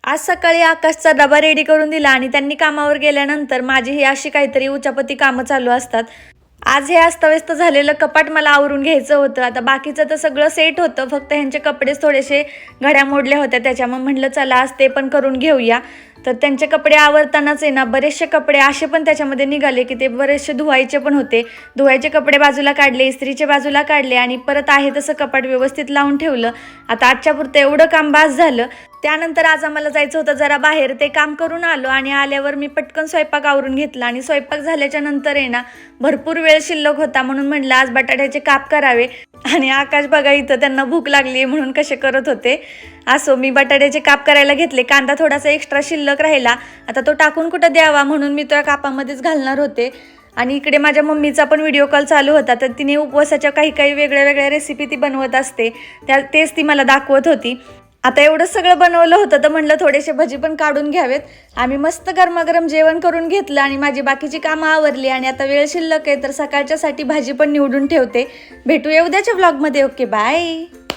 आज सकाळी आकाशचा डबा रेडी करून दिला आणि त्यांनी कामावर गेल्यानंतर माझी ही अशी काहीतरी उचापती कामं चालू असतात। आज हे अस्ताव्यस्त झालेलं कपाट मला आवरून घ्यायचं होतं। आता बाकीचं तर सगळं सेट होतं, फक्त ह्यांचे कपडेच थोडेसे घड्या मोडल्या होत्या, त्याच्यामुळे म्हटलं चला आज ते पण करून घेऊया। तर त्यांचे कपडे आवरतानाच आहे ना बरेचसे कपडे असे पण त्याच्यामध्ये निघाले की ते बरेचसे धुवायचे पण होते। धुवायचे कपडे बाजूला काढले, इस्त्रीचे बाजूला काढले आणि परत आहे तसं कपाट व्यवस्थित लावून ठेवलं। आता आजच्या पुरतं एवढं काम बास झालं। त्यानंतर आज आम्हाला जायचं होतं जरा बाहेर, ते काम करून आलो आणि आल्यावर मी पटकन स्वयंपाक आवरून घेतला आणि स्वयंपाक झाल्याच्या नंतर आहे ना भरपूर वेळ शिल्लक होता म्हणून म्हटलं आज बटाट्याचे काप करावे। आणि आकाश बघा इथं त्यांना भूक लागली म्हणून कसे करत होते। असो मी बटाट्याचे काप करायला घेतले, कांदा थोडासा एक्स्ट्रा शिल्लक राहिला, आता तो टाकून कुठं द्यावा म्हणून मी त्या कापामध्येच घालणार होते। आणि इकडे माझ्या मम्मीचा पण व्हिडिओ कॉल चालू होता, तर तिने उपवासाच्या काही काही वेगळ्या वेगळ्या रेसिपी ती बनवत असते, तेच ती मला दाखवत होती। आता एवढं सगळं बनवलं होतं तर म्हटलं थोडेसे भजी पण काढून घ्यावेत। आम्ही मस्त गरमागरम जेवण करून घेतलं आणि माझी बाकीची कामं आवरली आणि आता वेळ शिल्लक आहे तर सकाळच्यासाठी भाजी पण निवडून ठेवते। भेटूया उद्याच्या व्लॉगमध्ये। Okay bye.